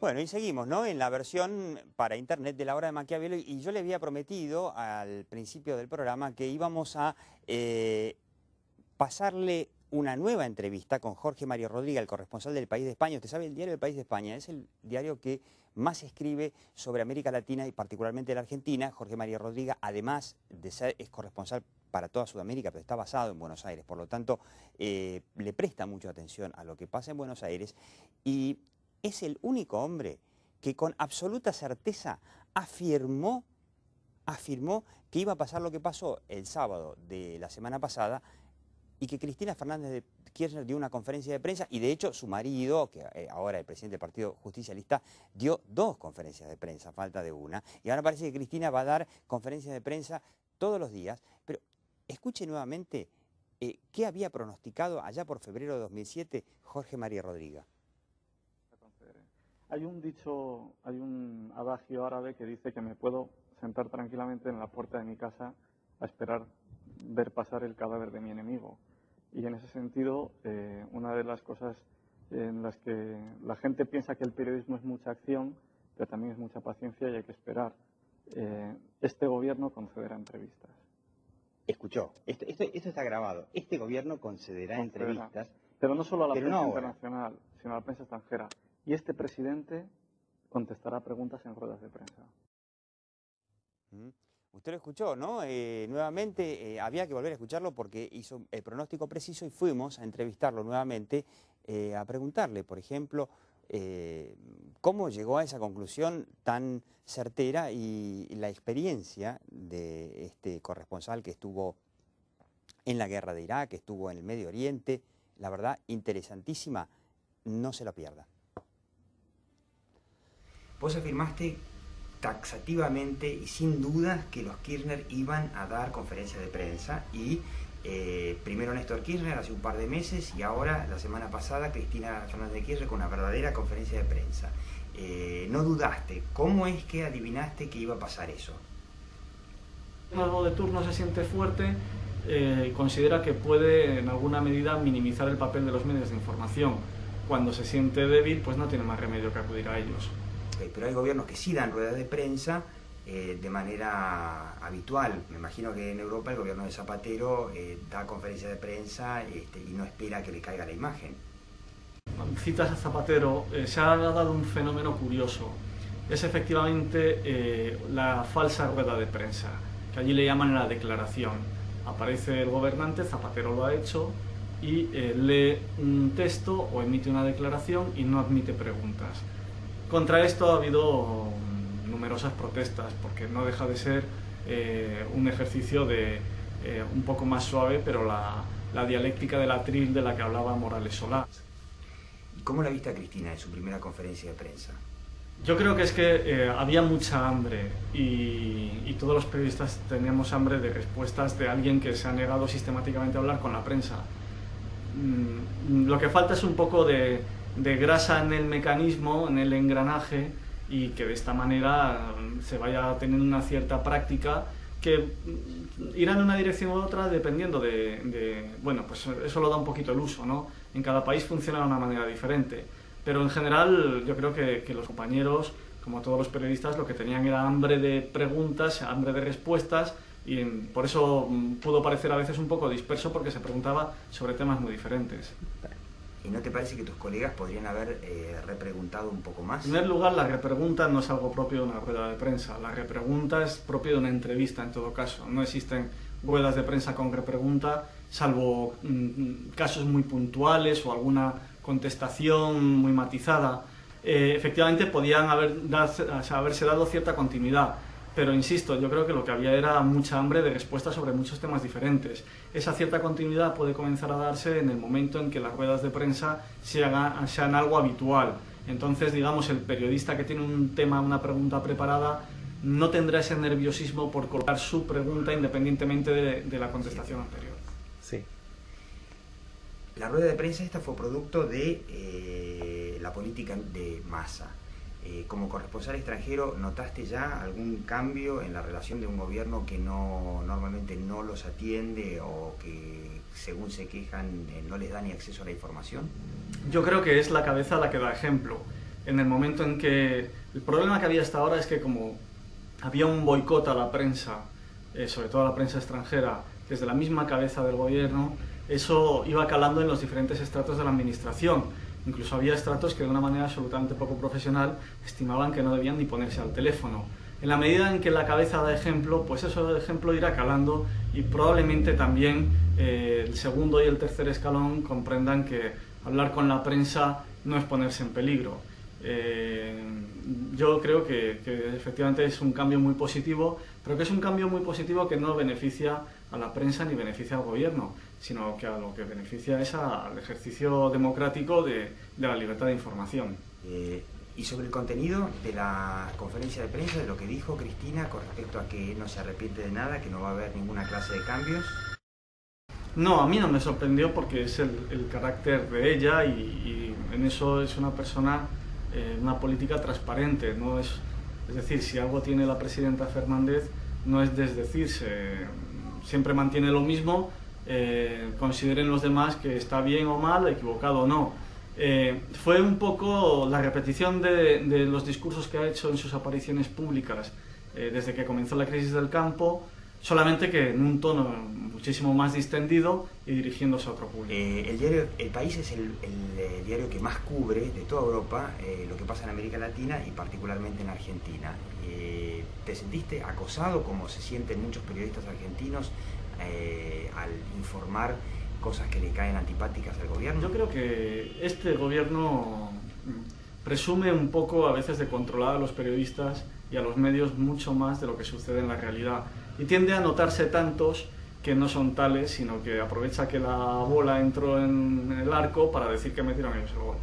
Bueno, y seguimos, ¿no? En la versión para internet de la obra de Maquiavelo, y yo le había prometido al principio del programa que íbamos a pasarle una nueva entrevista con Jorge Mario Rodríguez, el corresponsal del País de España. Usted sabe, el diario del País de España es el diario que más escribe sobre América Latina y particularmente la Argentina. Jorge Mario Rodríguez, además de ser, es corresponsal para toda Sudamérica, pero está basado en Buenos Aires, por lo tanto, le presta mucha atención a lo que pasa en Buenos Aires, y es el único hombre que con absoluta certeza afirmó que iba a pasar lo que pasó el sábado de la semana pasada, y que Cristina Fernández de Kirchner dio una conferencia de prensa, y de hecho su marido, que ahora el presidente del Partido Justicialista, dio 2 conferencias de prensa, falta de una, y ahora parece que Cristina va a dar conferencias de prensa todos los días. Pero escuche nuevamente qué había pronosticado allá por febrero de 2007 Jorge Mario Rodríguez. Hay un dicho, hay un adagio árabe que dice que me puedo sentar tranquilamente en la puerta de mi casa a esperar ver pasar el cadáver de mi enemigo. Y en ese sentido, una de las cosas en las que la gente piensa que el periodismo es mucha acción, pero también es mucha paciencia y hay que esperar. Este gobierno concederá entrevistas. Escuchó, esto está grabado. Este gobierno concederá entrevistas. Pero no solo a la prensa internacional, sino a la prensa extranjera. Y este presidente contestará preguntas en ruedas de prensa. Usted lo escuchó, ¿no? Nuevamente había que volver a escucharlo porque hizo el pronóstico preciso y fuimos a entrevistarlo nuevamente, a preguntarle, por ejemplo, cómo llegó a esa conclusión tan certera y la experiencia de este corresponsal que estuvo en la guerra de Irak, que estuvo en el Medio Oriente. La verdad, interesantísima, no se la pierda. Vos afirmaste taxativamente y sin dudas que los Kirchner iban a dar conferencias de prensa, y primero Néstor Kirchner hace un par de meses, y ahora la semana pasada Cristina Fernández de Kirchner con una verdadera conferencia de prensa. No dudaste. ¿Cómo es que adivinaste que iba a pasar eso? El gobierno de turno se siente fuerte, considera que puede en alguna medida minimizar el papel de los medios de información. Cuando se siente débil, pues no tiene más remedio que acudir a ellos. Pero hay gobiernos que sí dan ruedas de prensa de manera habitual. Me imagino que en Europa el gobierno de Zapatero da conferencias de prensa y no espera que le caiga la imagen. Citas a Zapatero, se ha dado un fenómeno curioso. Es efectivamente la falsa rueda de prensa, que allí le llaman la declaración. Aparece el gobernante, Zapatero lo ha hecho, y lee un texto o emite una declaración y no admite preguntas. Contra esto ha habido numerosas protestas, porque no deja de ser un ejercicio de un poco más suave, pero la dialéctica del atril de la que hablaba Morales Solá. ¿Y cómo la viste a Cristina en su primera conferencia de prensa? Yo creo que es que había mucha hambre y todos los periodistas teníamos hambre de respuestas de alguien que se ha negado sistemáticamente a hablar con la prensa. Lo que falta es un poco de grasa en el mecanismo, en el engranaje, y que de esta manera se vaya teniendo una cierta práctica que irá en una dirección u otra dependiendo bueno, pues eso lo da un poquito el uso, ¿no? En cada país funciona de una manera diferente, pero en general yo creo que los compañeros, como todos los periodistas, lo que tenían era hambre de preguntas, hambre de respuestas, y por eso pudo parecer a veces un poco disperso, porque se preguntaba sobre temas muy diferentes. ¿Y no te parece que tus colegas podrían haber repreguntado un poco más? En primer lugar, la repregunta no es algo propio de una rueda de prensa. La repregunta es propio de una entrevista, en todo caso. No existen ruedas de prensa con repregunta, salvo casos muy puntuales o alguna contestación muy matizada. Efectivamente, podían haberse dado cierta continuidad. Pero insisto, yo creo que lo que había era mucha hambre de respuestas sobre muchos temas diferentes. Esa cierta continuidad puede comenzar a darse en el momento en que las ruedas de prensa sean algo habitual. Entonces, digamos, el periodista que tiene un tema, una pregunta preparada, no tendrá ese nerviosismo por colocar su pregunta independientemente de la contestación anterior. Sí. La rueda de prensa esta fue producto de la política de Massa. Como corresponsal extranjero, ¿notaste ya algún cambio en la relación de un gobierno que normalmente no los atiende o que, según se quejan, no les da ni acceso a la información? Yo creo que es la cabeza la que da ejemplo. en el momento en que... El problema que había hasta ahora es que como había un boicot a la prensa, sobre todo a la prensa extranjera, desde la misma cabeza del gobierno, eso iba calando en los diferentes estratos de la administración. Incluso había estratos que de una manera absolutamente poco profesional estimaban que no debían ni ponerse al teléfono. En la medida en que la cabeza da ejemplo, pues eso de ejemplo irá calando y probablemente también el segundo y el tercer escalón comprendan que hablar con la prensa no es ponerse en peligro. Yo creo que efectivamente es un cambio muy positivo, pero que es un cambio muy positivo que no beneficia a la prensa ni beneficia al gobierno, sino que a lo que beneficia es al ejercicio democrático de la libertad de información. Y sobre el contenido de la conferencia de prensa, de lo que dijo Cristina con respecto a que no se arrepiente de nada, que no va a haber ninguna clase de cambios. No, a mí no me sorprendió porque es el carácter de ella y en eso es una persona, una política transparente. No es decir, si algo tiene la presidenta Fernández, no es desdecirse, siempre mantiene lo mismo, consideren los demás que está bien o mal, equivocado o no. Fue un poco la repetición de los discursos que ha hecho en sus apariciones públicas desde que comenzó la crisis del campo, solamente que en un tono muchísimo más distendido y dirigiéndose a otro público. El diario El País es el diario que más cubre de toda Europa lo que pasa en América Latina y particularmente en Argentina. ¿Te sentiste acosado, como se sienten muchos periodistas argentinos, al informar cosas que le caen antipáticas al gobierno? Yo creo que este gobierno presume un poco a veces de controlar a los periodistas y a los medios mucho más de lo que sucede en la realidad. Y tiende a notarse tantos que no son tales, sino que aprovecha que la bola entró en el arco para decir que metieron ellos el gol.